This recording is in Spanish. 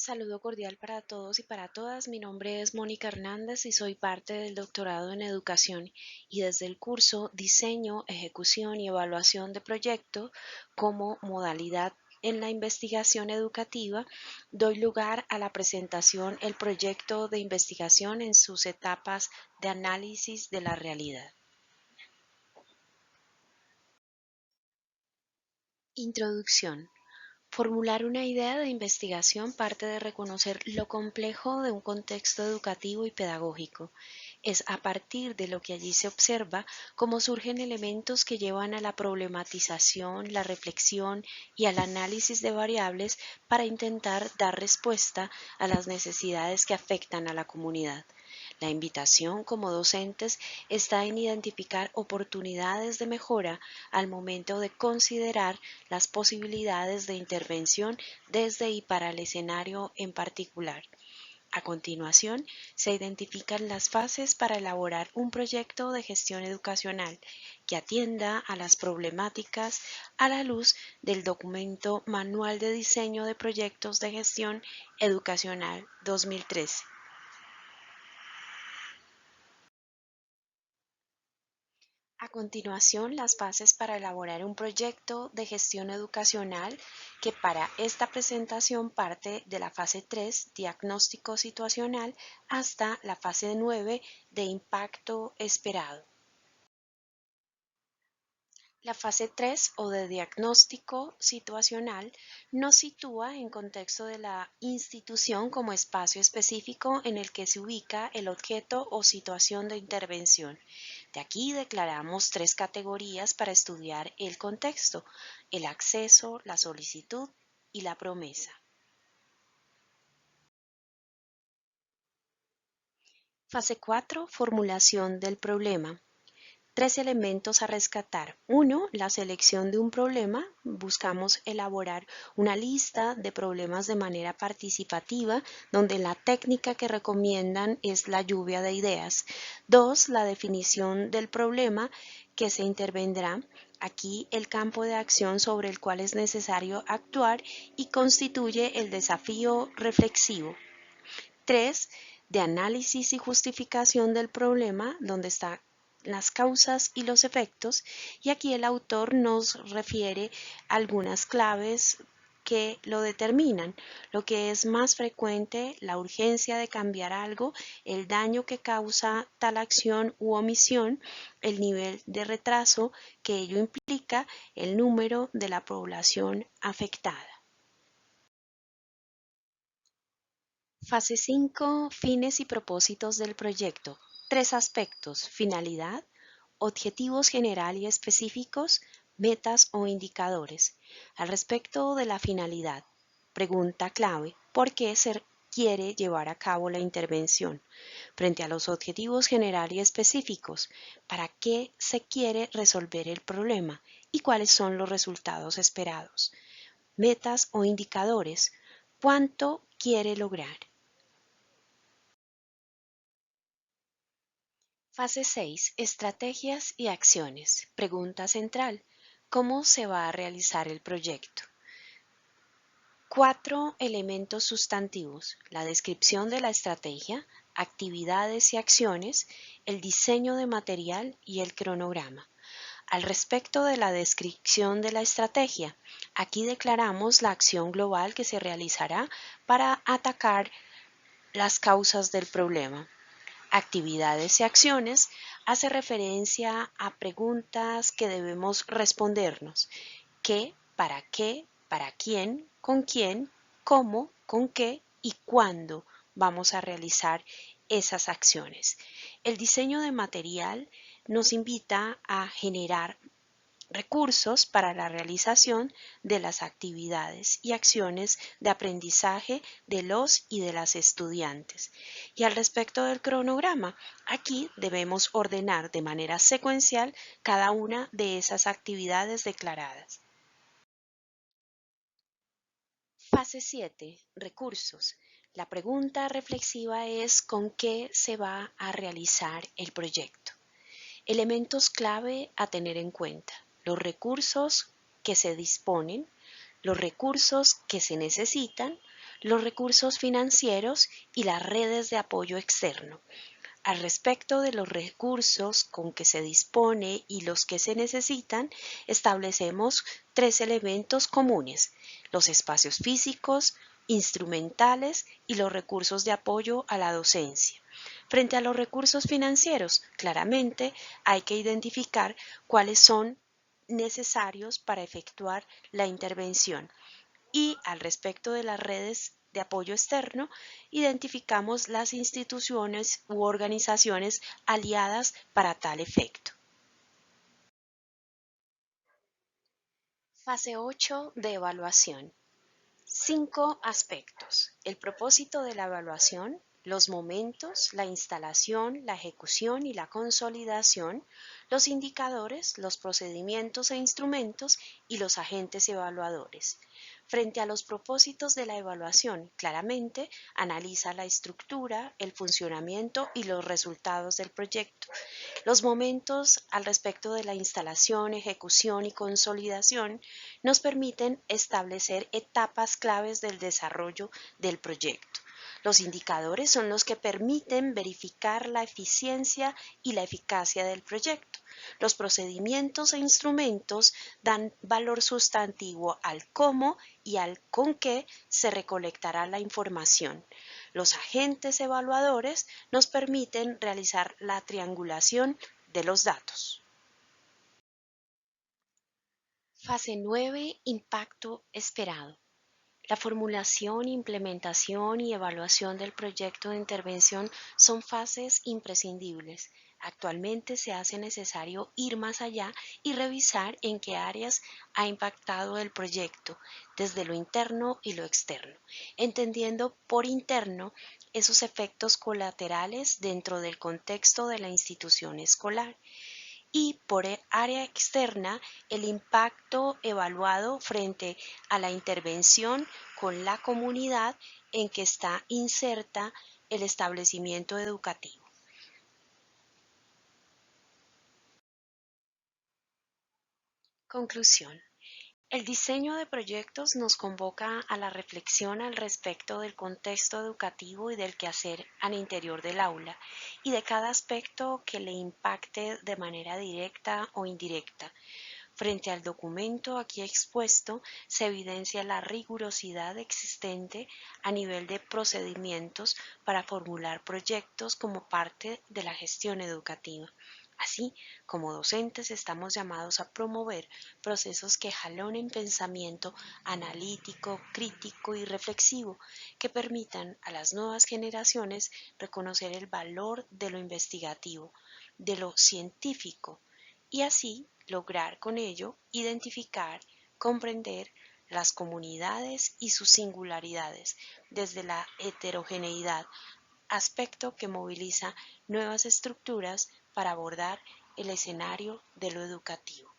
Saludo cordial para todos y para todas. Mi nombre es Mónica Hernández y soy parte del doctorado en educación y desde el curso Diseño, Ejecución y Evaluación de Proyecto como modalidad en la investigación educativa, doy lugar a la presentación El proyecto de investigación en sus etapas de análisis de la realidad. Introducción. Formular una idea de investigación parte de reconocer lo complejo de un contexto educativo y pedagógico. Es a partir de lo que allí se observa cómo surgen elementos que llevan a la problematización, la reflexión y al análisis de variables para intentar dar respuesta a las necesidades que afectan a la comunidad. La invitación como docentes está en identificar oportunidades de mejora al momento de considerar las posibilidades de intervención desde y para el escenario en particular. A continuación, se identifican las fases para elaborar un proyecto de gestión educacional que atienda a las problemáticas a la luz del documento Manual de Diseño de Proyectos de Gestión Educacional 2013. A continuación, las fases para elaborar un proyecto de gestión educacional que para esta presentación parte de la fase 3, diagnóstico situacional, hasta la fase 9, de impacto esperado. La fase 3 o de diagnóstico situacional nos sitúa en contexto de la institución como espacio específico en el que se ubica el objeto o situación de intervención. De aquí declaramos tres categorías para estudiar el contexto: el acceso, la solicitud y la promesa. Fase 4, formulación del problema. Tres elementos a rescatar. Uno, la selección de un problema. Buscamos elaborar una lista de problemas de manera participativa, donde la técnica que recomiendan es la lluvia de ideas. Dos, la definición del problema que se intervendrá. Aquí el campo de acción sobre el cual es necesario actuar y constituye el desafío reflexivo. 3, de análisis y justificación del problema, donde están las causas y los efectos, y aquí el autor nos refiere algunas claves que lo determinan: lo que es más frecuente, la urgencia de cambiar algo, el daño que causa tal acción u omisión, el nivel de retraso que ello implica, el número de la población afectada. Fase 5, fines y propósitos del proyecto. Tres aspectos: finalidad, objetivos general y específicos, metas o indicadores. Al respecto de la finalidad, pregunta clave: ¿por qué se quiere llevar a cabo la intervención? Frente a los objetivos general y específicos, ¿para qué se quiere resolver el problema y cuáles son los resultados esperados? Metas o indicadores, ¿cuánto quiere lograr? Fase 6, estrategias y acciones. Pregunta central: ¿cómo se va a realizar el proyecto? Cuatro elementos sustantivos: la descripción de la estrategia, actividades y acciones, el diseño de material y el cronograma. Al respecto de la descripción de la estrategia, aquí declaramos la acción global que se realizará para atacar las causas del problema. Actividades y acciones hace referencia a preguntas que debemos respondernos: ¿qué, para quién, cómo, con qué y cuándo vamos a realizar esas acciones? El diseño de material nos invita a generar recursos para la realización de las actividades y acciones de aprendizaje de los y de las estudiantes. Y al respecto del cronograma, aquí debemos ordenar de manera secuencial cada una de esas actividades declaradas. Fase 7, recursos. La pregunta reflexiva es: ¿con qué se va a realizar el proyecto? Elementos clave a tener en cuenta: los recursos que se disponen, los recursos que se necesitan, los recursos financieros y las redes de apoyo externo. Al respecto de los recursos con que se dispone y los que se necesitan, establecemos tres elementos comunes: los espacios físicos, instrumentales y los recursos de apoyo a la docencia. Frente a los recursos financieros, claramente hay que identificar cuáles son necesarios para efectuar la intervención. Y al respecto de las redes de apoyo externo, identificamos las instituciones u organizaciones aliadas para tal efecto. Fase 8 de evaluación. 5 aspectos: el propósito de la evaluación, los momentos, la instalación, la ejecución y la consolidación, los indicadores, los procedimientos e instrumentos y los agentes evaluadores. Frente a los propósitos de la evaluación, claramente analiza la estructura, el funcionamiento y los resultados del proyecto. Los momentos al respecto de la instalación, ejecución y consolidación nos permiten establecer etapas claves del desarrollo del proyecto. Los indicadores son los que permiten verificar la eficiencia y la eficacia del proyecto. Los procedimientos e instrumentos dan valor sustantivo al cómo y al con qué se recolectará la información. Los agentes evaluadores nos permiten realizar la triangulación de los datos. Fase 9. Impacto esperado. La formulación, implementación y evaluación del proyecto de intervención son fases imprescindibles. Actualmente se hace necesario ir más allá y revisar en qué áreas ha impactado el proyecto, desde lo interno y lo externo, entendiendo por interno esos efectos colaterales dentro del contexto de la institución escolar, y por área externa el impacto evaluado frente a la intervención con la comunidad en que está inserta el establecimiento educativo. Conclusión. El diseño de proyectos nos convoca a la reflexión al respecto del contexto educativo y del quehacer al interior del aula y de cada aspecto que le impacte de manera directa o indirecta. Frente al documento aquí expuesto, se evidencia la rigurosidad existente a nivel de procedimientos para formular proyectos como parte de la gestión educativa. Así, como docentes estamos llamados a promover procesos que jalonen pensamiento analítico, crítico y reflexivo, que permitan a las nuevas generaciones reconocer el valor de lo investigativo, de lo científico, y así lograr con ello identificar, comprender las comunidades y sus singularidades desde la heterogeneidad, aspecto que moviliza nuevas estructuras para abordar el escenario de lo educativo.